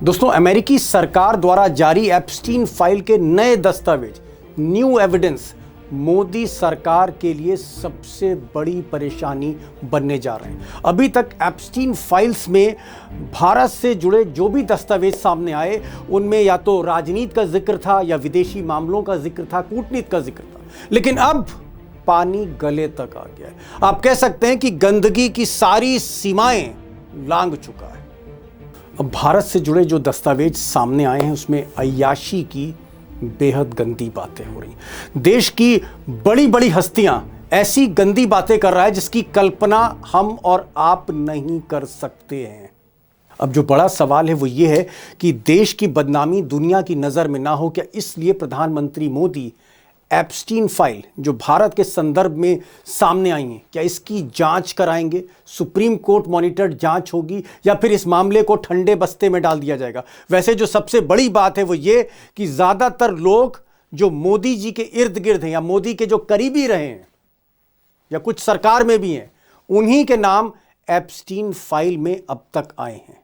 दोस्तों, अमेरिकी सरकार द्वारा जारी एप्स्टीन फाइल के नए दस्तावेज न्यू एविडेंस मोदी सरकार के लिए सबसे बड़ी परेशानी बनने जा रहे हैं। अभी तक एप्स्टीन फाइल्स में भारत से जुड़े जो भी दस्तावेज सामने आए उनमें या तो राजनीति का जिक्र था या विदेशी मामलों का जिक्र था, कूटनीति का जिक्र था, लेकिन अब पानी गले तक आ गया है। आप कह सकते हैं कि गंदगी की सारी सीमाएं लांघ चुका है। अब भारत से जुड़े जो दस्तावेज सामने आए हैं उसमें अय्याशी की बेहद गंदी बातें हो रही हैं। देश की बड़ी बड़ी हस्तियां ऐसी गंदी बातें कर रहा है जिसकी कल्पना हम और आप नहीं कर सकते हैं। अब जो बड़ा सवाल है वो ये है कि देश की बदनामी दुनिया की नजर में ना हो क्या, इसलिए प्रधानमंत्री मोदी एप्स्टीन फाइल जो भारत के संदर्भ में सामने आई है, क्या इसकी जांच कराएंगे? सुप्रीम कोर्ट मॉनिटर्ड जांच होगी या फिर इस मामले को ठंडे बस्ते में डाल दिया जाएगा? वैसे जो सबसे बड़ी बात है वो ये कि ज्यादातर लोग जो मोदी जी के इर्द गिर्द हैं या मोदी के जो करीबी रहे हैं या कुछ सरकार में भी हैं, उन्हीं के नाम एप्स्टीन फाइल में अब तक आए हैं।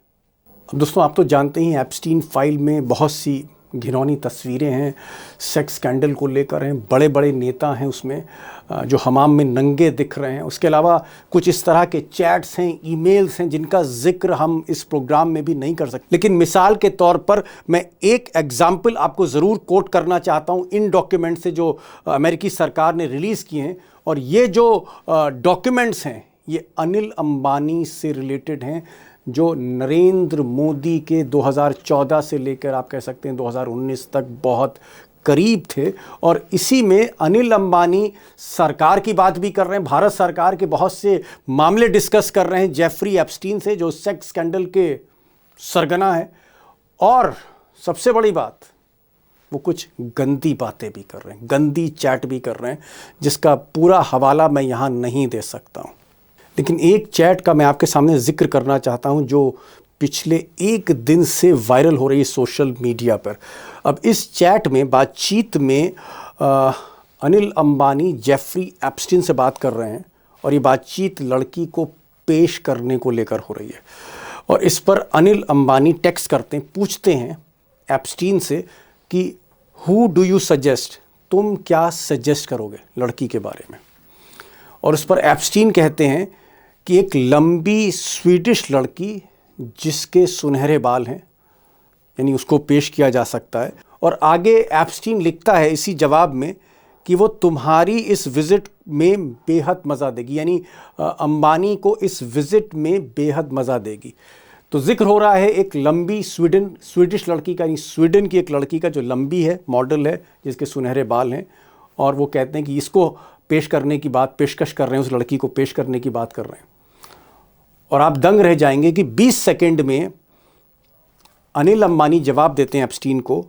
अब दोस्तों, आप तो जानते ही एप्स्टीन फाइल में बहुत सी घिनौनी तस्वीरें हैं, सेक्स स्कैंडल को लेकर हैं, बड़े बड़े नेता हैं उसमें जो हमाम में नंगे दिख रहे हैं। उसके अलावा कुछ इस तरह के चैट्स हैं, ईमेल्स हैं जिनका जिक्र हम इस प्रोग्राम में भी नहीं कर सकते, लेकिन मिसाल के तौर पर मैं एक एग्जाम्पल आपको ज़रूर कोट करना चाहता हूं इन डॉक्यूमेंट से जो अमेरिकी सरकार ने रिलीज़ किए हैं। और ये जो डॉक्यूमेंट्स हैं ये अनिल अंबानी से रिलेटेड हैं, जो नरेंद्र मोदी के 2014 से लेकर आप कह सकते हैं 2019 तक बहुत करीब थे। और इसी में अनिल अंबानी सरकार की बात भी कर रहे हैं, भारत सरकार के बहुत से मामले डिस्कस कर रहे हैं जेफरी एप्स्टीन से, जो सेक्स स्कैंडल के सरगना है। और सबसे बड़ी बात, वो कुछ गंदी बातें भी कर रहे हैं, गंदी चैट भी कर रहे हैं, जिसका पूरा हवाला मैं यहाँ नहीं दे सकता हूँ। लेकिन एक चैट का मैं आपके सामने जिक्र करना चाहता हूं जो पिछले एक दिन से वायरल हो रही है सोशल मीडिया पर। अब इस चैट में बातचीत में अनिल अंबानी जेफरी एप्स्टीन से बात कर रहे हैं और ये बातचीत लड़की को पेश करने को लेकर हो रही है। और इस पर अनिल अंबानी टेक्स्ट करते हैं, पूछते हैं एप्स्टीन से कि हु डू यू सजेस्ट, तुम क्या सजेस्ट करोगे लड़की के बारे में? और उस पर एप्स्टीन कहते हैं कि एक लंबी स्वीडिश लड़की जिसके सुनहरे बाल हैं, यानी उसको पेश किया जा सकता है। और आगे एप्स्टीन लिखता है इसी जवाब में कि वो तुम्हारी इस विज़िट में बेहद मज़ा देगी, यानी अंबानी को इस विज़िट में बेहद मज़ा देगी। तो जिक्र हो रहा है एक लंबी स्वीडिश लड़की का, यानी स्वीडन की एक लड़की का जो लंबी है, मॉडल है, जिसके सुनहरे बाल हैं। और वो कहते हैं कि इसको पेश करने की बात, पेशकश कर रहे हैं, उस लड़की को पेश करने की बात कर रहे हैं। और आप दंग रह जाएंगे कि 20 सेकंड में अनिल अंबानी जवाब देते हैं एप्स्टीन को,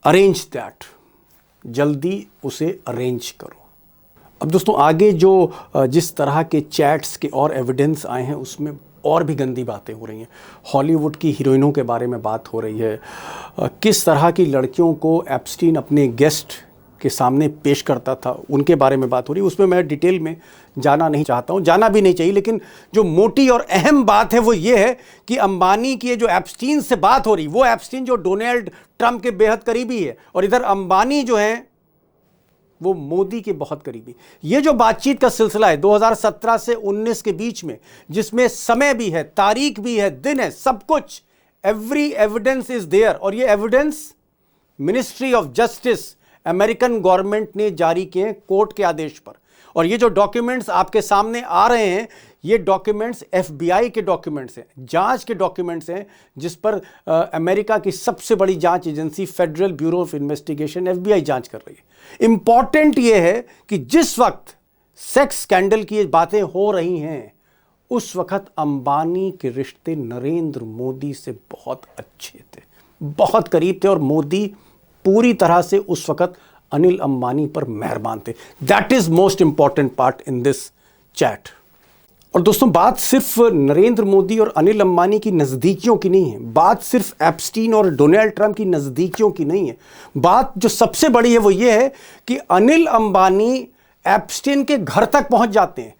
अरेंज दैट, जल्दी उसे अरेंज करो। अब दोस्तों, आगे जो जिस तरह के चैट्स के और एविडेंस आए हैं उसमें और भी गंदी बातें हो रही हैं। हॉलीवुड की हीरोइनों के बारे में बात हो रही है, किस तरह की लड़कियों को एप्स्टीन अपने गेस्ट के सामने पेश करता था उनके बारे में बात हो रही है। उसमें मैं डिटेल में जाना नहीं चाहता हूं, जाना भी नहीं चाहिए। लेकिन जो मोटी और अहम बात है वो ये है कि अंबानी की जो एप्स्टीन से बात हो रही, वो एप्स्टीन जो डोनाल्ड ट्रंप के बेहद करीबी है, और इधर अंबानी जो है वो मोदी के बहुत करीबी। ये जो बातचीत का सिलसिला है 2017 से 19 के बीच में, जिसमें समय भी है, तारीख भी है, दिन है, सब कुछ, एवरी एविडेंस इज देयर। और ये evidence ministry of justice American government ने जारी किए कोर्ट के आदेश पर। और ये जो डॉक्यूमेंट्स आपके सामने आ रहे हैं, ये डॉक्यूमेंट्स एफबीआई के डॉक्यूमेंट्स हैं, जांच के डॉक्यूमेंट्स हैं, जिस पर अमेरिका की सबसे बड़ी जांच agency federal bureau of investigation FBI जांच कर रही है। इंपॉर्टेंट ये है कि जिस वक्त सेक्स स्कैंडल की बातें हो रही हैं उस वक्त अंबानी के रिश्ते नरेंद्र मोदी से बहुत अच्छे थे, बहुत करीब थे, और मोदी पूरी तरह से उस वक्त अनिल अंबानी पर मेहरबान थे। That is most important part in this chat. और दोस्तों, बात सिर्फ नरेंद्र मोदी और अनिल अंबानी की नज़दीकियों की नहीं है, बात सिर्फ एप्स्टीन और डोनाल्ड ट्रंप की नज़दीकियों की नहीं है। बात जो सबसे बड़ी है वो ये है कि अनिल अंबानी एप्स्टीन के घर तक पहुंच जाते हैं।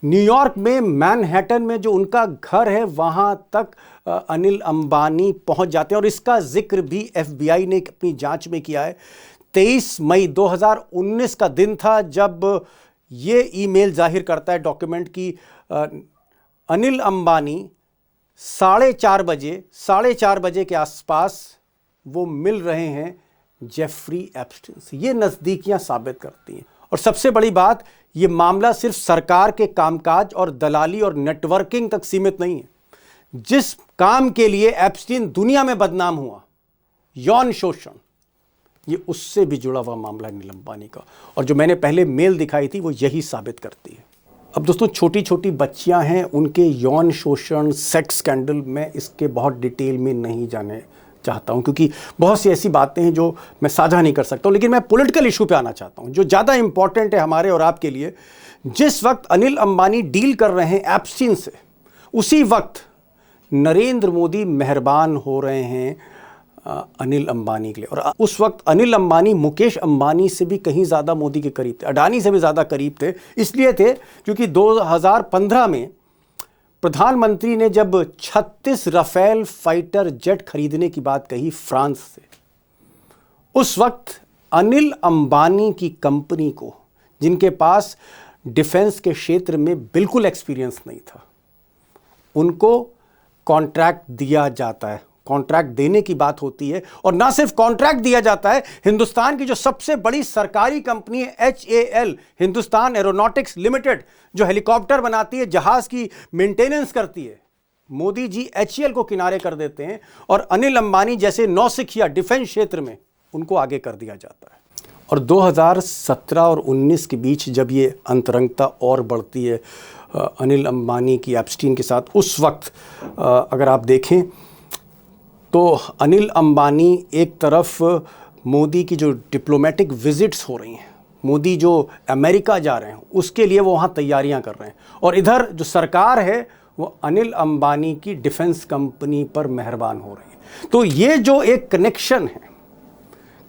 न्यूयॉर्क में मैनहट्टन में जो उनका घर है वहां तक अनिल अंबानी पहुंच जाते हैं और इसका जिक्र भी एफबीआई ने अपनी जांच में किया है। 23 मई 2019 का दिन था जब ये ईमेल जाहिर करता है डॉक्यूमेंट की अनिल अंबानी 4:30 बजे के आसपास वो मिल रहे हैं जेफरी एप्स्टीन से। ये नज़दीकियां साबित करती हैं। और सबसे बड़ी बात, ये मामला सिर्फ सरकार के कामकाज और दलाली और नेटवर्किंग तक सीमित नहीं है। जिस काम के लिए एप्स्टीन दुनिया में बदनाम हुआ, यौन शोषण, ये उससे भी जुड़ा हुआ मामला है अनिल अंबानी का। और जो मैंने पहले मेल दिखाई थी वो यही साबित करती है। अब दोस्तों, छोटी छोटी बच्चियां हैं, उनके यौन शोषण, सेक्स स्कैंडल, मैं इसके बहुत डिटेल में नहीं जाने चाहता हूं क्योंकि बहुत सी ऐसी बातें हैं जो मैं साझा नहीं कर सकता हूं। लेकिन मैं पॉलिटिकल इशू पे आना चाहता हूं जो ज़्यादा इंपॉर्टेंट है हमारे और आपके लिए। जिस वक्त अनिल अंबानी डील कर रहे हैं एप्स्टीन से, उसी वक्त नरेंद्र मोदी मेहरबान हो रहे हैं अनिल अंबानी के लिए। और उस वक्त अनिल अंबानी मुकेश अंबानी से भी कहीं ज़्यादा मोदी के करीब थे, अडानी से भी ज़्यादा करीब थे। इसलिए थे क्योंकि 2015 में प्रधानमंत्री ने जब 36 राफेल फाइटर जेट खरीदने की बात कही फ्रांस से, उस वक्त अनिल अंबानी की कंपनी को, जिनके पास डिफेंस के क्षेत्र में बिल्कुल एक्सपीरियंस नहीं था, उनको कॉन्ट्रैक्ट दिया जाता है। कॉन्ट्रैक्ट देने की बात होती है और ना सिर्फ कॉन्ट्रैक्ट दिया जाता है, हिंदुस्तान की जो सबसे बड़ी सरकारी कंपनी है HAL, हिंदुस्तान एरोनॉटिक्स लिमिटेड, जो हेलीकॉप्टर बनाती है, जहाज की मेंटेनेंस करती है, मोदी जी HAL को किनारे कर देते हैं और अनिल अंबानी जैसे नौसिखिया डिफेंस क्षेत्र में उनको आगे कर दिया जाता है। और 2017 और 19 के बीच जब ये अंतरंगता और बढ़ती है अनिल अंबानी की एप्स्टीन के साथ, उस वक्त अगर आप देखें तो अनिल अंबानी एक तरफ मोदी की जो डिप्लोमेटिक विजिट्स हो रही हैं, मोदी जो अमेरिका जा रहे हैं उसके लिए वो वहाँ तैयारियां कर रहे हैं, और इधर जो सरकार है वो अनिल अंबानी की डिफेंस कंपनी पर मेहरबान हो रही है। तो ये जो एक कनेक्शन है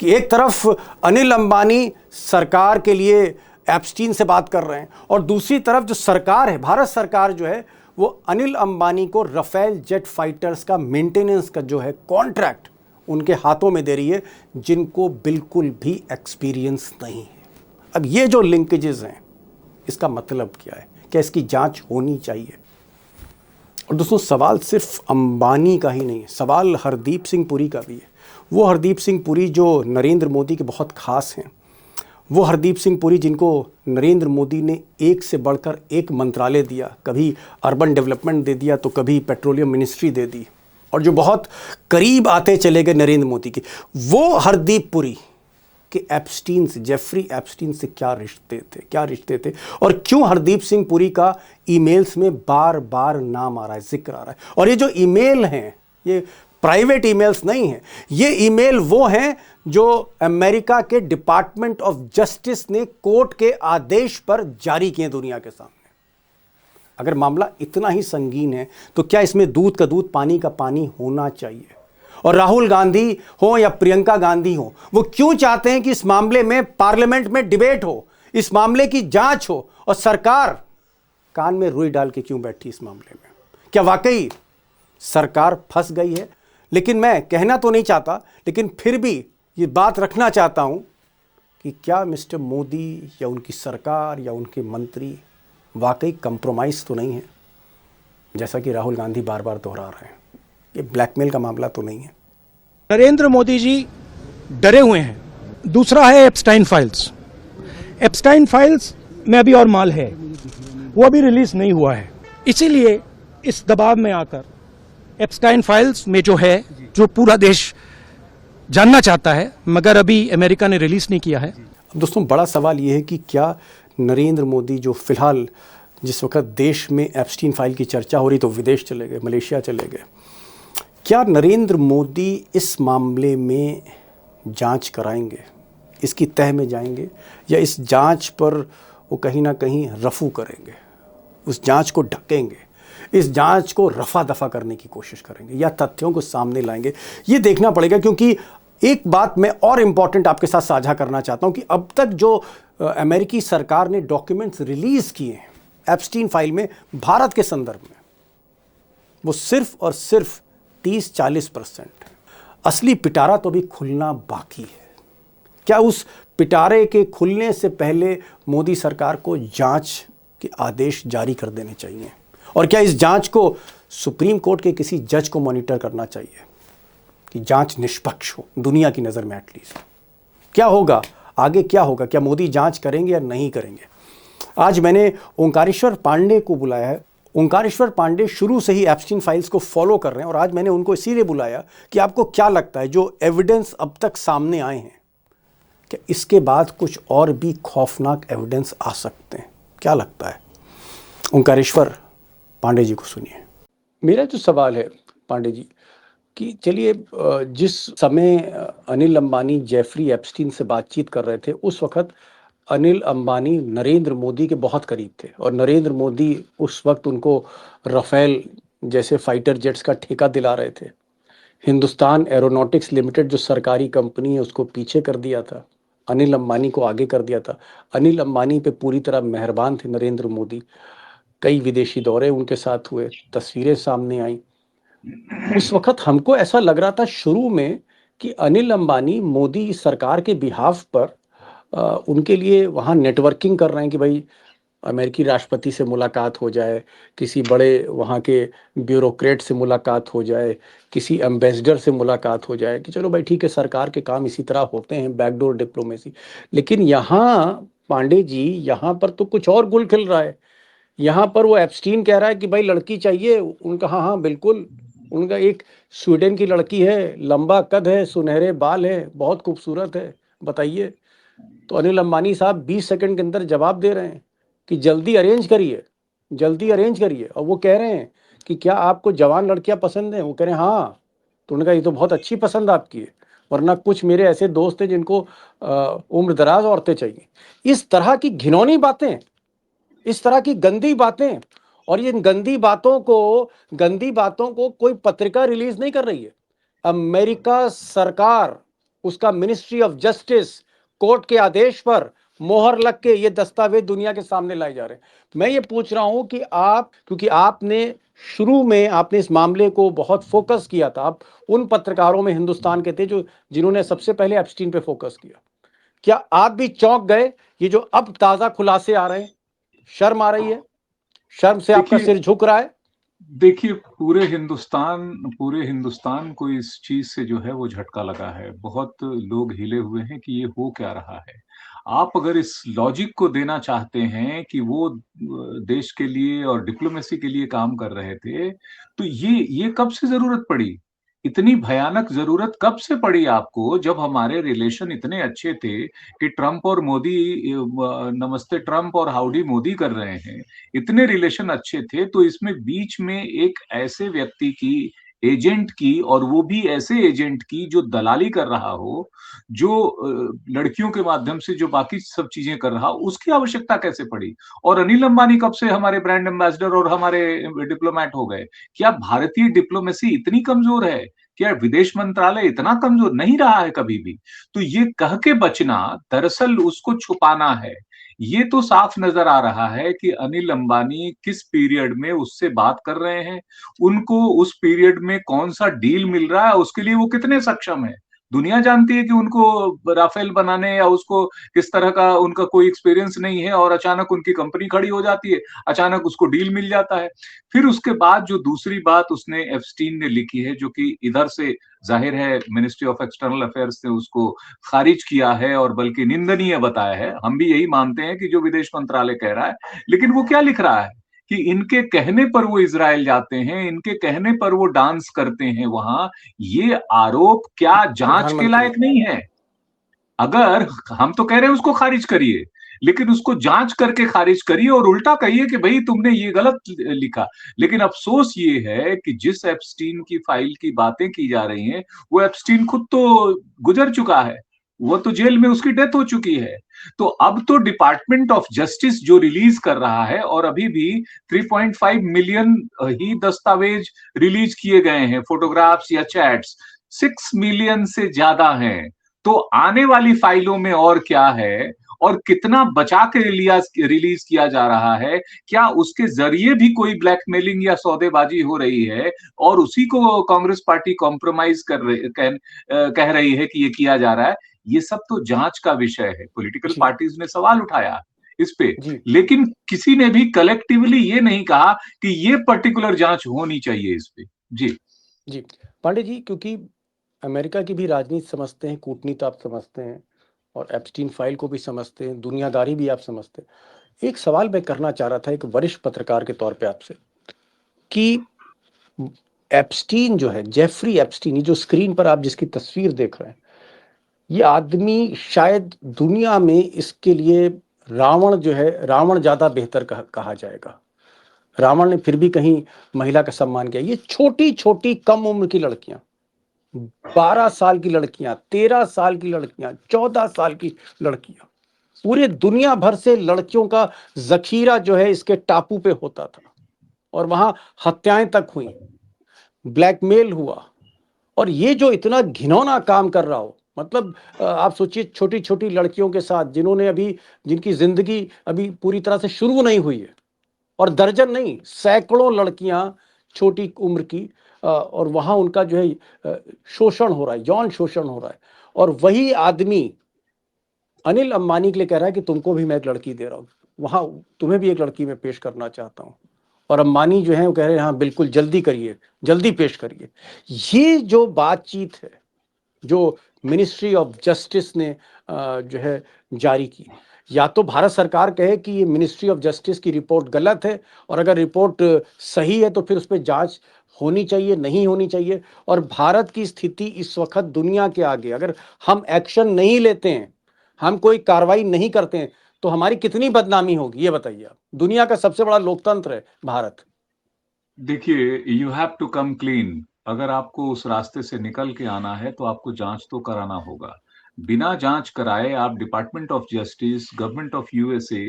कि एक तरफ अनिल अंबानी सरकार के लिए एप्स्टीन से बात कर रहे हैं और दूसरी तरफ जो सरकार है, भारत सरकार जो है, वो अनिल अंबानी को राफेल जेट फाइटर्स का मेंटेनेंस का जो है कॉन्ट्रैक्ट उनके हाथों में दे रही है, जिनको बिल्कुल भी एक्सपीरियंस नहीं है। अब ये जो लिंकेजेस हैं, इसका मतलब क्या है? क्या इसकी जांच होनी चाहिए? और दोस्तों, सवाल सिर्फ अंबानी का ही नहीं है, सवाल हरदीप सिंह पुरी का भी है। वो हरदीप सिंह पुरी जो नरेंद्र मोदी के बहुत खास हैं, वो हरदीप सिंह पुरी जिनको नरेंद्र मोदी ने एक से बढ़कर एक मंत्रालय दिया, कभी अर्बन डेवलपमेंट दे दिया तो कभी पेट्रोलियम मिनिस्ट्री दे दी, और जो बहुत करीब आते चले गए नरेंद्र मोदी के, वो हरदीप पुरी के एप्स्टीन से, जेफरी एप्स्टीन से क्या रिश्ते थे और क्यों हरदीप सिंह पुरी का ईमेल्स में बार बार नाम आ रहा है, जिक्र आ रहा है। और ये जो ईमेल हैं, ये प्राइवेट ईमेल्स नहीं हैं, ये ईमेल वो हैं जो अमेरिका के डिपार्टमेंट ऑफ जस्टिस ने कोर्ट के आदेश पर जारी किए दुनिया के सामने। अगर मामला इतना ही संगीन है तो क्या इसमें दूध का दूध, पानी का पानी होना चाहिए? और राहुल गांधी हो या प्रियंका गांधी हो, वो क्यों चाहते हैं कि इस मामले में पार्लियामेंट में डिबेट हो, इस मामले की जांच हो, और सरकार कान में रुई डाल के क्यों बैठी इस मामले में? क्या वाकई सरकार फंस गई है? लेकिन मैं कहना तो नहीं चाहता, लेकिन फिर भी ये बात रखना चाहता हूं कि क्या मिस्टर मोदी या उनकी सरकार या उनके मंत्री वाकई कंप्रोमाइज़ तो नहीं है, जैसा कि राहुल गांधी बार बार दोहरा रहे हैं? ये ब्लैकमेल का मामला तो नहीं है? नरेंद्र मोदी जी डरे हुए हैं। दूसरा है एप्स्टाइन फाइल्स। एप्स्टाइन फाइल्स में अभी और माल है, वो अभी रिलीज नहीं हुआ है, इसीलिए इस दबाव में आकर एप्स्टाइन फाइल्स में जो है, जो पूरा देश जानना चाहता है, मगर अभी अमेरिका ने रिलीज नहीं किया है। अब दोस्तों, बड़ा सवाल ये है कि क्या नरेंद्र मोदी जो फिलहाल जिस वक्त देश में एप्स्टीन फाइल की चर्चा हो रही तो विदेश चले गए, मलेशिया चले गए, क्या नरेंद्र मोदी इस मामले में जांच कराएंगे, इसकी तह में जाएंगे, या इस जांच पर वो कहीं ना कहीं रफू करेंगे, उस जांच को ढकेंगे, इस जांच को रफा दफा करने की कोशिश करेंगे, या तथ्यों को सामने लाएंगे? ये देखना पड़ेगा। क्योंकि एक बात मैं और इम्पॉर्टेंट आपके साथ साझा करना चाहता हूं कि अब तक जो अमेरिकी सरकार ने डॉक्यूमेंट्स रिलीज़ किए हैं, एप्स्टीन फाइल में भारत के संदर्भ में वो सिर्फ और सिर्फ 30-40% है। असली पिटारा तो अभी खुलना बाकी है। क्या उस पिटारे के खुलने से पहले मोदी सरकार को जांच के आदेश जारी कर देने चाहिए? और क्या इस जांच को सुप्रीम कोर्ट के किसी जज को मॉनिटर करना चाहिए कि जांच निष्पक्ष हो, दुनिया की नज़र में एटलीस्ट? क्या होगा आगे, क्या होगा? क्या मोदी जांच करेंगे या नहीं करेंगे? आज मैंने ओंकारेश्वर पांडे को बुलाया है। ओंकारेश्वर पांडे शुरू से ही एप्स्टीन फाइल्स को फॉलो कर रहे हैं और आज मैंने उनको इसीलिए बुलाया कि आपको क्या लगता है जो एविडेंस अब तक सामने आए हैं, क्या इसके बाद कुछ और भी खौफनाक एविडेंस आ सकते हैं? क्या लगता है? ओंकारेश्वर पांडे जी को सुनिए। मेरा जो सवाल है पांडे जी कि चलिए, जिस समय अनिल अंबानी जेफरी एप्स्टीन से बातचीत कर रहे थे उस वक्त अनिल अंबानी नरेंद्र मोदी के बहुत करीब थे और नरेंद्र मोदी उस वक्त उनको राफेल जैसे फाइटर जेट्स का ठेका दिला रहे थे। हिंदुस्तान एरोनॉटिक्स लिमिटेड जो सरकारी कंपनी है उसको पीछे कर दिया था, अनिल अंबानी को आगे कर दिया था। अनिल अंबानी पे पूरी तरह मेहरबान थे नरेंद्र मोदी। कई विदेशी दौरे उनके साथ हुए, तस्वीरें सामने आई। उस वक्त हमको ऐसा लग रहा था शुरू में कि अनिल अंबानी मोदी सरकार के बिहाफ पर उनके लिए वहाँ नेटवर्किंग कर रहे हैं कि भाई अमेरिकी राष्ट्रपति से मुलाकात हो जाए, किसी बड़े वहाँ के ब्यूरोक्रेट से मुलाकात हो जाए, किसी एम्बेसडर से मुलाकात हो जाए कि चलो भाई ठीक है, सरकार के काम इसी तरह होते हैं, बैकडोर डिप्लोमेसी। लेकिन यहाँ पांडे जी, यहाँ पर तो कुछ और गुल खिल रहा है। यहाँ पर वो एप्स्टीन कह रहा है कि भाई लड़की चाहिए। उनका हाँ हाँ बिल्कुल, उनका एक स्वीडन की लड़की है, लंबा कद है, सुनहरे बाल है, बहुत खूबसूरत है, बताइए। तो अनिल अंबानी साहब 20 सेकंड के अंदर जवाब दे रहे हैं कि जल्दी अरेंज करिए, जल्दी अरेंज करिए। और वो कह रहे हैं कि क्या आपको जवान लड़कियां पसंद हैं? वो कह रहे हैं हाँ। तो उन्होंने कहा ये तो बहुत अच्छी पसंद आपकी है, वरना कुछ मेरे ऐसे दोस्त हैं जिनको उम्र दराज औरतें चाहिए। इस तरह की घिनौनी बातें, इस तरह की गंदी बातें, और ये गंदी बातों को कोई पत्रिका रिलीज नहीं कर रही है। अमेरिका सरकार, उसका मिनिस्ट्री ऑफ जस्टिस कोर्ट के आदेश पर मोहर लग के ये दस्तावेज दुनिया के सामने लाए जा रहे हैं। मैं ये पूछ रहा हूं कि आप, क्योंकि आपने शुरू में आपने इस मामले को बहुत फोकस किया था, आप उन पत्रकारों में हिंदुस्तान के थे जो जिन्होंने सबसे पहले एप्स्टीन पे फोकस किया। क्या आप भी चौंक गए ये जो अब ताजा खुलासे आ रहे हैं? शर्म आ रही है? शर्म से आपका सिर झुक रहा है? देखिए, पूरे हिंदुस्तान को इस चीज से जो है वो झटका लगा है। बहुत लोग हिले हुए हैं कि ये हो क्या रहा है। आप अगर इस लॉजिक को देना चाहते हैं कि वो देश के लिए और डिप्लोमेसी के लिए काम कर रहे थे, तो ये कब से जरूरत पड़ी? इतनी भयानक जरूरत कब से पड़ी आपको, जब हमारे रिलेशन इतने अच्छे थे कि ट्रंप और मोदी, नमस्ते ट्रंप और हाउडी मोदी कर रहे हैं, इतने रिलेशन अच्छे थे, तो इसमें बीच में एक ऐसे व्यक्ति की, एजेंट की, और वो भी ऐसे एजेंट की जो दलाली कर रहा हो, जो लड़कियों के माध्यम से जो बाकी सब चीजें कर रहा, उसकी आवश्यकता कैसे पड़ी? और अनिल अंबानी कब से हमारे ब्रांड एम्बेसडर और हमारे डिप्लोमेट हो गए? क्या भारतीय डिप्लोमेसी इतनी कमजोर है? क्या विदेश मंत्रालय इतना कमजोर नहीं रहा है कभी भी? तो ये कह के बचना दरअसल उसको छुपाना है। ये तो साफ नजर आ रहा है कि अनिल अंबानी किस पीरियड में उससे बात कर रहे हैं, उनको उस पीरियड में कौन सा डील मिल रहा है, उसके लिए वो कितने सक्षम है। दुनिया जानती है कि उनको राफेल बनाने या उसको किस तरह का उनका कोई एक्सपीरियंस नहीं है, और अचानक उनकी कंपनी खड़ी हो जाती है, अचानक उसको डील मिल जाता है। फिर उसके बाद जो दूसरी बात उसने एप्स्टीन ने लिखी है, जो कि इधर से जाहिर है मिनिस्ट्री ऑफ एक्सटर्नल अफेयर्स ने उसको खारिज किया है और बल्कि निंदनीय बताया है। हम भी यही मानते हैं कि जो विदेश मंत्रालय कह रहा है, लेकिन वो क्या लिख रहा है कि इनके कहने पर वो इजराइल जाते हैं, इनके कहने पर वो डांस करते हैं वहां। ये आरोप क्या जांच के लायक नहीं है? अगर हम तो कह रहे हैं उसको खारिज करिए, लेकिन उसको जांच करके खारिज करिए और उल्टा कहिए कि भाई तुमने ये गलत लिखा। लेकिन अफसोस ये है कि जिस एप्स्टीन की फाइल की बातें की जा रही हैं, वो एप्स्टीन खुद तो गुजर चुका है, वो तो जेल में उसकी डेथ हो चुकी है। तो अब तो डिपार्टमेंट ऑफ जस्टिस जो रिलीज कर रहा है, और अभी भी 3.5 मिलियन ही दस्तावेज रिलीज किए गए हैं, फोटोग्राफ्स या चैट्स 6 मिलियन से ज्यादा हैं। तो आने वाली फाइलों में और क्या है, और कितना बचा के रिलीज किया जा रहा है, क्या उसके जरिए भी कोई ब्लैकमेलिंग या सौदेबाजी हो रही है और उसी को कांग्रेस पार्टी कॉम्प्रोमाइज कह रही है कि ये किया जा रहा है। ये सब तो जांच का विषय है। पॉलिटिकल जी पार्टीज ने सवाल उठाया इस पे, जी लेकिन किसी ने भी कलेक्टिवली ये नहीं कहा कि ये पर्टिकुलर जांच होनी चाहिए इस पे। जी जी पांडे जी, क्योंकि अमेरिका की भी राजनीति समझते हैं, कूटनीति आप समझते हैं, और एप्स्टीन फाइल को भी समझते हैं, दुनियादारी भी आप समझते हैं। एक सवाल मैं करना चाह रहा था एक वरिष्ठ पत्रकार के तौर पे आपसे, कि एप्स्टीन जो है, जेफरी एप्स्टीन, ये जो स्क्रीन पर आप जिसकी तस्वीर देख रहे हैं, ये आदमी शायद दुनिया में इसके लिए रावण जो है, रावण ज्यादा बेहतर कहा जाएगा। रावण ने फिर भी कहीं महिला का सम्मान किया। ये छोटी छोटी कम उम्र की लड़कियां, 12 साल की लड़कियां, 13 साल की लड़कियां, 14 साल की लड़कियां, पूरे दुनिया भर से लड़कियों का जखीरा जो है इसके टापू पे होता था, और वहां हत्याएं तक हुई, ब्लैकमेल हुआ। और ये जो इतना घिनौना काम कर रहा हो, मतलब आप सोचिए, छोटी छोटी लड़कियों के साथ, जिन्होंने अभी, जिनकी जिंदगी अभी पूरी तरह से शुरू नहीं हुई है, और दर्जन नहीं, सैकड़ों लड़कियां छोटी उम्र की, और वहां उनका जो है शोषण हो रहा है, यौन शोषण हो रहा है। और वही आदमी अनिल अंबानी के लिए कह रहा है कि तुमको भी मैं एक लड़की दे रहा हूं, वहां तुम्हें भी एक लड़की मैं पेश करना चाहता हूं। और अंबानी जो है वो कह रहे हैं हाँ बिल्कुल, जल्दी करिए, जल्दी पेश करिए। ये जो बातचीत है, जो मिनिस्ट्री ऑफ जस्टिस ने जो है जारी की, या तो भारत सरकार कहे कि ये मिनिस्ट्री ऑफ जस्टिस की रिपोर्ट गलत है, और अगर रिपोर्ट सही है तो फिर उस पर जांच होनी चाहिए, नहीं होनी चाहिए। और भारत की स्थिति इस वक्त दुनिया के आगे, अगर हम एक्शन नहीं लेते हैं, हम कोई कार्रवाई नहीं करते हैं, तो हमारी कितनी बदनामी होगी, ये बताइए आप। दुनिया का सबसे बड़ा लोकतंत्र है भारत। देखिए, you have to come clean. अगर आपको उस रास्ते से निकल के आना है तो आपको जांच तो कराना होगा। बिना जांच कराए आप department of justice, government of USA,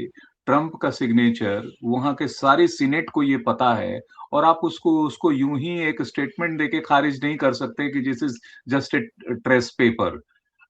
Trump का सिग्नेचर, वहां के सारे सीनेट को ये पता है, और आप उसको उसको यूं ही एक स्टेटमेंट देके खारिज नहीं कर सकते कि this is just a trace paper.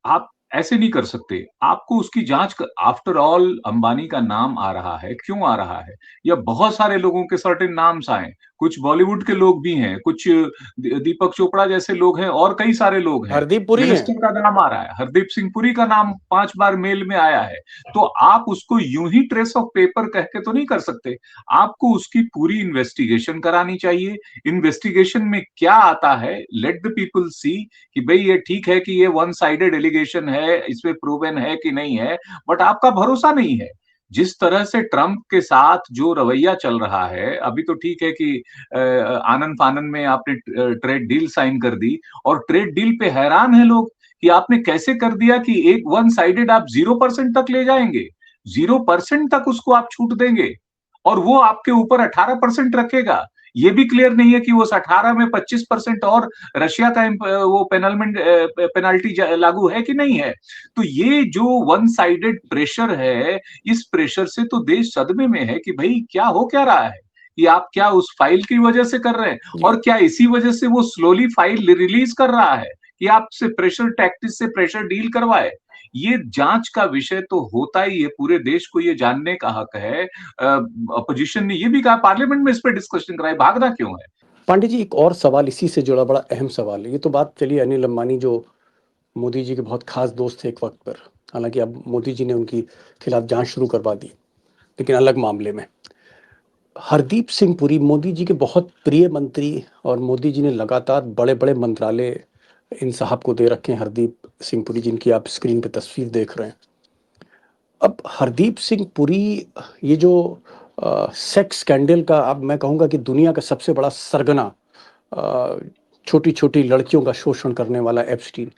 आप ऐसे नहीं कर सकते। आपको उसकी जांच कर, आफ्टर ऑल अंबानी का नाम आ रहा है, क्यों आ रहा है? या बहुत सारे लोगों के सर्टेन नाम्स आए, कुछ बॉलीवुड के लोग भी हैं, कुछ दीपक चोपड़ा जैसे लोग हैं, और कई सारे लोग हैं। हरदीप पुरी हैं। मिनिस्टर का नाम आ रहा है, हरदीप सिंह पुरी का नाम 5 बार मेल में आया है। तो आप उसको यूं ही ट्रेस ऑफ पेपर कह के तो नहीं कर सकते। आपको उसकी पूरी इन्वेस्टिगेशन करानी चाहिए। इन्वेस्टिगेशन में क्या आता है, लेट द पीपल सी कि भाई ये ठीक है कि ये वन साइडेड एलिगेशन है, इसमें प्रूवन है कि नहीं है, बट आपका भरोसा नहीं है। जिस तरह से ट्रंप के साथ जो रवैया चल रहा है, अभी तो ठीक है कि आनन फानन में आपने ट्रेड डील साइन कर दी, और ट्रेड डील पे हैरान है लोग कि आपने कैसे कर दिया कि एक वन साइडेड आप 0% तक ले जाएंगे, 0% तक उसको आप छूट देंगे, और वो आपके ऊपर 18% रखेगा। ये भी क्लियर नहीं है कि उस 18 में 25% और रशिया का वो पेनाल्टी लागू है कि नहीं है। तो ये जो वन साइडेड प्रेशर है, इस प्रेशर से तो देश सदमे में है कि भाई क्या हो क्या रहा है, कि आप क्या उस फाइल की वजह से कर रहे हैं, जी और क्या इसी वजह से वो स्लोली फाइल रिलीज कर रहा है कि आपसे प्रेशर टैक्टिस से प्रेशर डील करवाए। ये जांच का विषय तो होता ही है, पूरे देश को ये जानने का हक है। अपोजिशन ने ये भी कहा, पार्लियामेंट में इस पर डिस्कशन कराए, भागना क्यों है? पांडे जी, एक और सवाल इसी से जुड़ा, बड़ा अहम सवाल है। ये तो बात चली अनिल अंबानी, जो मोदी जी के बहुत खास दोस्त थे एक वक्त पर, हालांकि अब मोदी जी ने उनकी खिलाफ जांच शुरू करवा दी, लेकिन अलग मामले में। हरदीप सिंह पुरी मोदी जी के बहुत प्रिय मंत्री, और मोदी जी ने लगातार बड़े बड़े मंत्रालय इन साहब को दे रखे हैं, हरदीप सिंह पुरी, जिनकी आप स्क्रीन पे तस्वीर देख रहे हैं। अब हरदीप सिंह पुरी, ये जो सेक्स स्कैंडल का, अब मैं कहूँगा कि दुनिया का सबसे बड़ा सरगना, छोटी छोटी लड़कियों का शोषण करने वाला एप्स्टीन,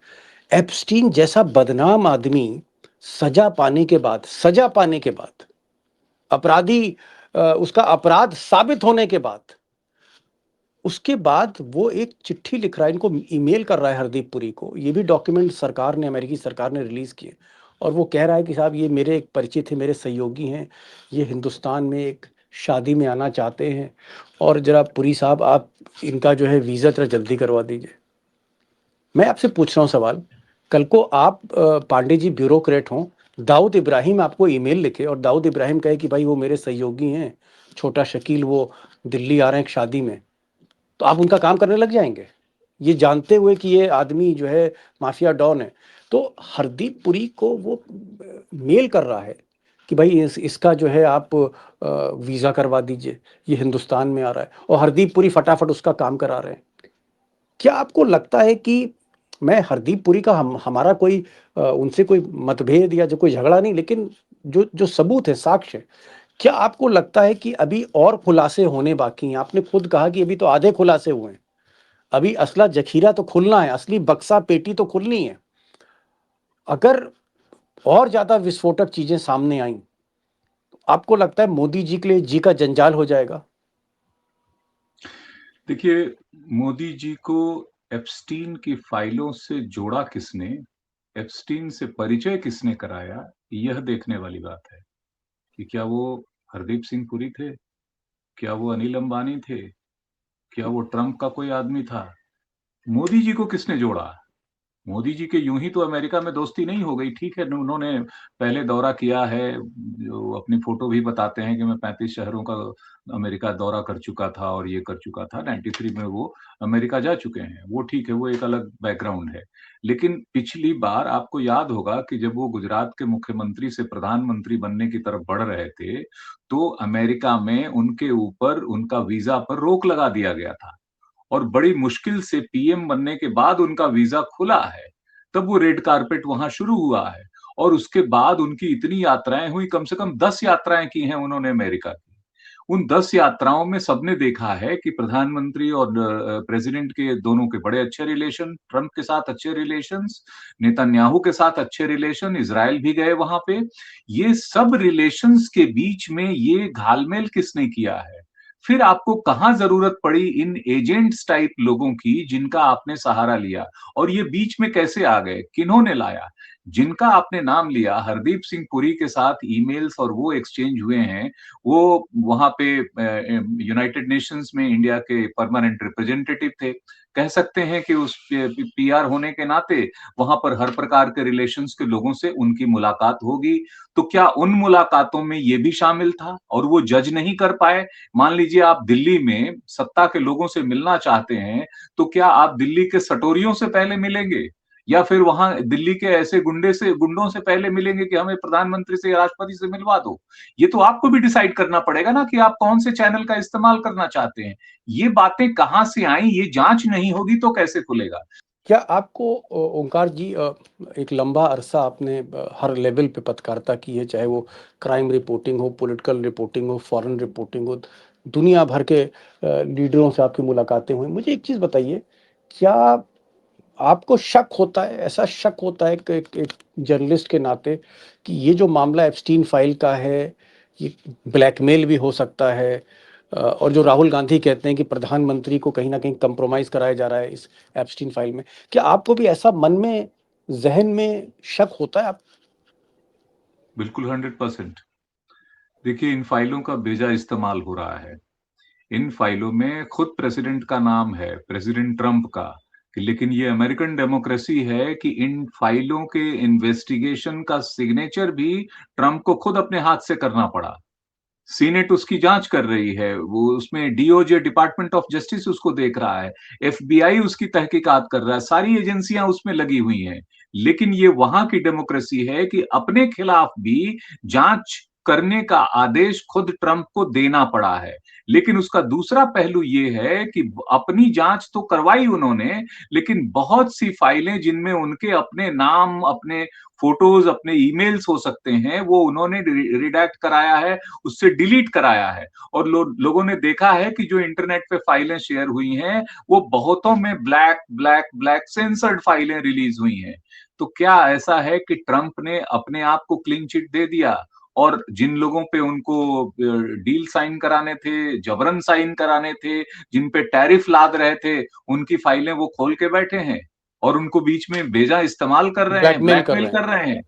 एप्स्टीन जैसा बदनाम आदमी, सजा पाने के बाद, अपराधी, उसका अपराध साबित होने के बाद, उसके बाद वो एक चिट्ठी लिख रहा है, इनको ईमेल कर रहा है हरदीप पुरी को। ये भी डॉक्यूमेंट सरकार ने, अमेरिकी सरकार ने रिलीज किए, और वो कह रहा है कि साहब ये मेरे एक परिचित थे, मेरे सहयोगी हैं, ये हिंदुस्तान में एक शादी में आना चाहते हैं, और जरा पुरी साहब आप इनका जो है वीज़ा जरा जल्दी करवा दीजिए। मैं आपसे पूछ रहा हूँ सवाल, कल को आप पांडे जी ब्यूरोक्रेट हों, दाऊद इब्राहिम आपको ईमेल लिखे और दाऊद इब्राहिम कहे कि भाई वो मेरे सहयोगी हैं, छोटा शकील वो दिल्ली आ रहे हैं एक शादी में, तो आप उनका काम करने लग जाएंगे, ये जानते हुए कि ये आदमी जो है माफिया डॉन है। तो हरदीप पुरी को वो मेल कर रहा है कि भाई इसका जो है आप वीज़ा करवा दीजिए, ये हिंदुस्तान में आ रहा है, और हरदीप पुरी फटाफट उसका काम करा रहे हैं। क्या आपको लगता है कि, मैं हरदीप पुरी का हमारा कोई उनसे कोई मतभेद या जो कोई झगड़ा नहीं, लेकिन जो जो सबूत है, साक्ष्य है, क्या आपको लगता है कि अभी और खुलासे होने बाकी हैं? आपने खुद कहा कि अभी तो आधे खुलासे हुए हैं, अभी असला जखीरा तो खुलना है, असली बक्सा पेटी तो खुलनी है। अगर और ज्यादा विस्फोटक चीजें सामने आई, तो आपको लगता है मोदी जी के लिए जी का जंजाल हो जाएगा? देखिए, मोदी जी को एप्स्टीन की फाइलों से जोड़ा किसने, एप्स्टीन से परिचय किसने कराया, यह देखने वाली बात है कि क्या वो हरदीप सिंह पुरी थे, क्या वो अनिल अंबानी थे, क्या वो ट्रंप का कोई आदमी था? मोदी जी को किसने जोड़ा? मोदी जी के यूं ही तो अमेरिका में दोस्ती नहीं हो गई। ठीक है, उन्होंने पहले दौरा किया है, जो अपनी फोटो भी बताते हैं कि मैं 35 शहरों का अमेरिका दौरा कर चुका था और ये कर चुका था। 93 में वो अमेरिका जा चुके हैं, वो ठीक है, वो एक अलग बैकग्राउंड है। लेकिन पिछली बार आपको याद होगा कि जब वो गुजरात के मुख्यमंत्री से प्रधानमंत्री बनने की तरफ बढ़ रहे थे, तो अमेरिका में उनके ऊपर उनका वीजा पर रोक लगा दिया गया था और बड़ी मुश्किल से पीएम बनने के बाद उनका वीजा खुला है। तब वो रेड कारपेट वहां शुरू हुआ है और उसके बाद उनकी इतनी यात्राएं हुई, कम से कम 10 यात्राएं की हैं उन्होंने अमेरिका की। उन 10 यात्राओं में सबने देखा है कि प्रधानमंत्री और प्रेसिडेंट के दोनों के बड़े अच्छे रिलेशन, ट्रंप के साथ अच्छे रिलेशंस, नेतन्याहू के साथ अच्छे रिलेशन, इजराइल भी गए वहां पे। ये सब रिलेशंस के बीच में ये घालमेल किसने किया है? फिर आपको कहां जरूरत पड़ी इन एजेंट्स टाइप लोगों की जिनका आपने सहारा लिया, और ये बीच में कैसे आ गए, किन्होंने लाया? जिनका आपने नाम लिया, हरदीप सिंह पुरी के साथ ईमेल्स और वो एक्सचेंज हुए हैं, वो वहां पे यूनाइटेड नेशंस में इंडिया के परमानेंट रिप्रेजेंटेटिव थे। कह सकते हैं कि उस पीआर होने के नाते वहां पर हर प्रकार के रिलेशंस के लोगों से उनकी मुलाकात होगी। तो क्या उन मुलाकातों में ये भी शामिल था और वो जज नहीं कर पाए? मान लीजिए आप दिल्ली में सत्ता के लोगों से मिलना चाहते हैं, तो क्या आप दिल्ली के सटोरियों से पहले मिलेंगे या फिर वहां दिल्ली के ऐसे गुंडों से पहले मिलेंगे कि हमें प्रधानमंत्री से या राष्ट्रपति से मिलवा दो? ये तो आपको भी डिसाइड करना पड़ेगा ना कि आप कौन से चैनल का इस्तेमाल करना चाहते हैं। ये बातें कहां से आई, ये जांच नहीं होगी तो कैसे खुलेगा? क्या आपको ओंकार जी, एक लंबा अरसा आपने हर लेवल पे पत्रकारिता की है, चाहे वो क्राइम रिपोर्टिंग हो, पॉलिटिकल रिपोर्टिंग हो, फॉरेन रिपोर्टिंग हो, दुनिया भर के लीडरों से आपकी मुलाकातें हुई। मुझे एक चीज़ बताइए, क्या आपको शक होता है, ऐसा शक होता है कि एक जर्नलिस्ट के नाते, कि ये जो मामला एप्स्टीन फाइल का है, ये ब्लैकमेल भी हो सकता है, और जो राहुल गांधी कहते हैं कि प्रधानमंत्री को कहीं ना कहीं कंप्रोमाइज कराया जा रहा है इस एप्स्टीन फाइल में, क्या आपको भी ऐसा मन में, जहन में शक होता है? आप बिल्कुल 100%। देखिए, इन फाइलों का बेजा इस्तेमाल हो रहा है। इन फाइलों में खुद प्रेसिडेंट का नाम है, प्रेसिडेंट ट्रंप का। लेकिन ये अमेरिकन डेमोक्रेसी है कि इन फाइलों के इन्वेस्टिगेशन का सिग्नेचर भी ट्रंप को खुद अपने हाथ से करना पड़ा। सीनेट उसकी जांच कर रही है, वो उसमें डीओजे, डिपार्टमेंट ऑफ जस्टिस, उसको देख रहा है, एफबीआई उसकी तहकीकात कर रहा है, सारी एजेंसियां उसमें लगी हुई हैं। लेकिन ये वहां की डेमोक्रेसी है कि अपने खिलाफ भी जांच करने का आदेश खुद ट्रंप को देना पड़ा है। लेकिन उसका दूसरा पहलू ये है कि अपनी जांच तो करवाई उन्होंने, लेकिन बहुत सी फाइलें जिनमें उनके अपने नाम, अपने फोटोज, अपने ईमेल्स हो सकते हैं, वो उन्होंने रिडैक्ट कराया है, उससे डिलीट कराया है। और लोगों ने देखा है कि जो इंटरनेट पे फाइलें शेयर हुई हैं, वो बहुतों में ब्लैक ब्लैक ब्लैक सेंसर्ड फाइलें रिलीज हुई हैं। तो क्या ऐसा है कि ट्रंप ने अपने आप को क्लीन चिट दे दिया और जिन लोगों पे उनको डील साइन कराने थे, जबरन साइन कराने थे, जिन पे टैरिफ लाद रहे थे, उनकी फाइलें वो खोल के बैठे हैं और उनको बीच में बेजा इस्तेमाल कर रहे हैं, ब्लैकमेल कर ब्लैकमेल रहे हैं? कर रहे हैं?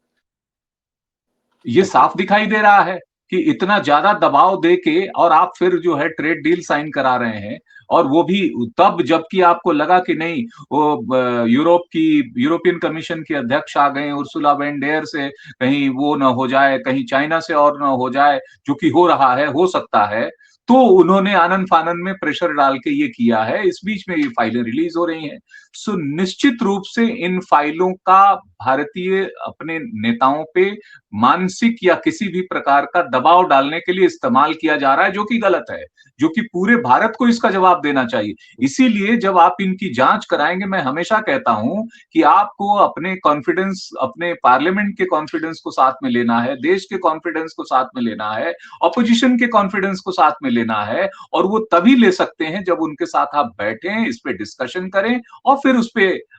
ये ओके। साफ दिखाई दे रहा है। कि इतना ज्यादा दबाव दे के और आप फिर जो है ट्रेड डील साइन करा रहे हैं, और वो भी तब जबकि आपको लगा कि नहीं, वो यूरोपियन कमीशन की अध्यक्ष आ गए उर्सुला वेन डेयर से, कहीं वो ना हो जाए, कहीं चाइना से और ना हो जाए, जो कि हो रहा है, हो सकता है, तो उन्होंने आनन फानन में प्रेशर डाल के ये किया है। इस बीच में ये फाइलें रिलीज हो रही हैं। सो निश्चित रूप से इन फाइलों का भारतीय अपने नेताओं पे मानसिक या किसी भी प्रकार का दबाव डालने के लिए इस्तेमाल किया जा रहा है, जो कि गलत है, जो कि पूरे भारत को इसका जवाब देना चाहिए। इसीलिए जब आप इनकी जांच कराएंगे, मैं हमेशा कहता हूं कि आपको अपने कॉन्फिडेंस, अपने पार्लियामेंट के कॉन्फिडेंस को साथ में लेना है, देश के कॉन्फिडेंस को साथ में लेना है, ऑपोजिशन के कॉन्फिडेंस को साथ में लेना है, और वो तभी ले सकते हैं जब उनके साथ आप बैठें, इस पे डिस्कशन करें और फिर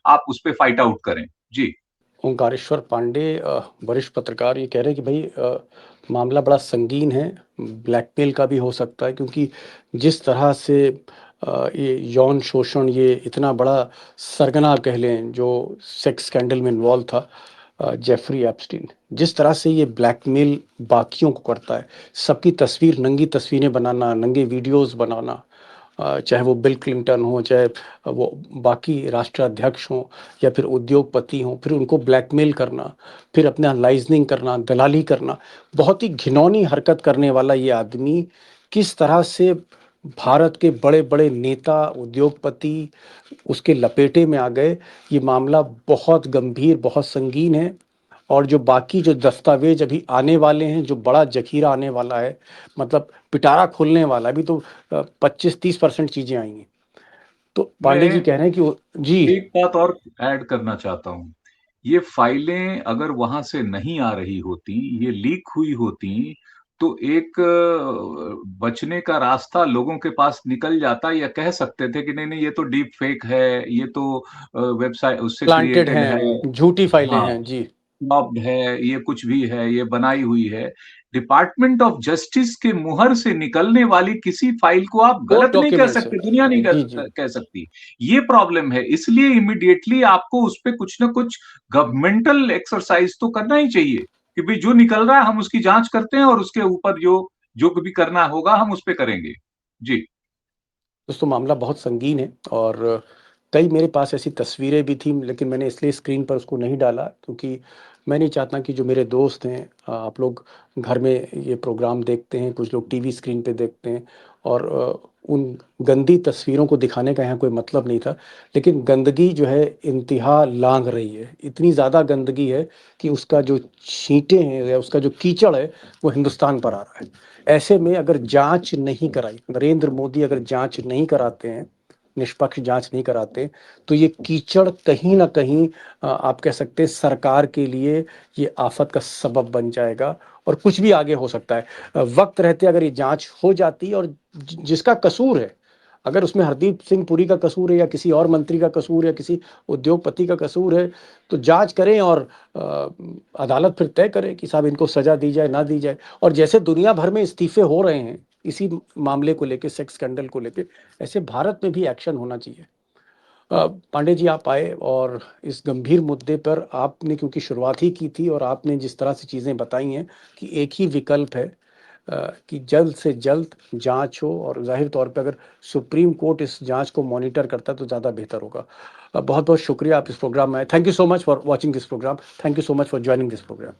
आप उस पे फाइट आउट करें। जी। ओंकारेश्वर पांडे वरिष्ठ पत्रकार ये कह रहे हैं कि भाई मामला बड़ा संगीन है, ब्लैकमेल का भी हो सकता है, क्योंकि जिस तरह से ये यौन शोषण, ये इतना बड़ा सरगना कह लें जो सेक्स स्कैंडल में इन्वॉल्व था, जेफरी एप्स्टीन, जिस तरह से ये ब्लैकमेल बाकियों को करता है, सबकी तस्वीर, नंगी तस्वीरें बनाना, नंगे वीडियोस बनाना, चाहे वो बिल क्लिंटन हो, चाहे वो बाकी राष्ट्राध्यक्ष हों या फिर उद्योगपति हों, फिर उनको ब्लैकमेल करना, फिर अपना लाइजनिंग करना, दलाली करना, बहुत ही घिनौनी हरकत करने वाला ये आदमी किस तरह से भारत के बड़े बड़े नेता, उद्योगपति उसके लपेटे में आ गए, ये मामला बहुत गंभीर, बहुत संगीन है। और जो बाकी जो दस्तावेज अभी आने वाले हैं, जो बड़ा जखीरा आने वाला है, मतलब पिटारा खुलने वाला है, अभी तो 25-30% चीजें आई हैं। तो पांडे जी मैं कह रहे हैं कि जी, एक बात और ऐड करना चाहता हूं। ये फाइलें अगर वहां से नहीं आ रही होती, ये लीक हुई होती, तो एक बचने का रास्ता लोगों के पास निकल जाता, या कह सकते थे कि नहीं नहीं, ये तो डीप फेक है, ये तो वेबसाइट उससे प्लांटेड क्रिएटेड है। हैं, झूठी फाइलें हाँ, हैं जी। फ्लॉप्ड है, ये कुछ भी है, ये बनाई हुई है। डिपार्टमेंट ऑफ जस्टिस के मुहर से निकलने वाली किसी फाइल को आप कोर्ट गलत नहीं कह डॉक्यूमेंट्स है। सकते, दुनिया नहीं जी जी। कह सकती। ये प्रॉब्लम है, इसलिए इमिडिएटली आपको उस पे कुछ ना कुछ गवर्नमेंटल एक्सरसाइज तो करना ही चाहिए कि भाई जो निकल रहा है हम उसकी जांच करते हैं, और उसके ऊपर जो जो भी करना होगा हम उस पे करेंगे। जी। दोस्तों मामला बहुत संगीन है, और कई मेरे पास ऐसी तस्वीरें भी थी, लेकिन मैंने इसलिए स्क्रीन पर उसको नहीं डाला क्योंकि मैं नहीं चाहता कि जो मेरे दोस्त हैं, आप लोग घर में ये प्रोग्राम देखते हैं, कुछ लोग टीवी स्क्रीन पे देखते हैं, और उन गंदी तस्वीरों को दिखाने का यहाँ कोई मतलब नहीं था। लेकिन गंदगी जो है इंतहा लांघ रही है, इतनी ज़्यादा गंदगी है कि उसका जो छींटे हैं या उसका जो कीचड़ है वो हिंदुस्तान पर आ रहा है। ऐसे में अगर जांच नहीं कराई, नरेंद्र मोदी अगर जांच नहीं कराते हैं, निष्पक्ष जांच नहीं कराते, तो ये कीचड़ कहीं ना कहीं आप कह सकते हैं सरकार के लिए ये आफत का सबब बन जाएगा, और कुछ भी आगे हो सकता है। वक्त रहते अगर ये जांच हो जाती, और जिसका कसूर है, अगर उसमें हरदीप सिंह पुरी का कसूर है या किसी और मंत्री का कसूर है, किसी उद्योगपति का कसूर है, तो जांच करें और अदालत फिर तय करे कि साहब इनको सजा दी जाए ना दी जाए। और जैसे दुनिया भर में इस्तीफे हो रहे हैं इसी मामले को लेके, सेक्स स्कैंडल को लेके, ऐसे भारत में भी एक्शन होना चाहिए। पांडे जी आप आए, और इस गंभीर मुद्दे पर आपने क्योंकि शुरुआत ही की थी, और आपने जिस तरह से चीज़ें बताई हैं कि एक ही विकल्प है कि जल्द से जल्द जांच हो, और जाहिर तौर पे अगर सुप्रीम कोर्ट इस जांच को मॉनिटर करता है तो ज़्यादा बेहतर होगा। बहुत बहुत शुक्रिया, आप इस प्रोग्राम में आए। Thank you so much for watching this programme. Thank you so much for joining this programme.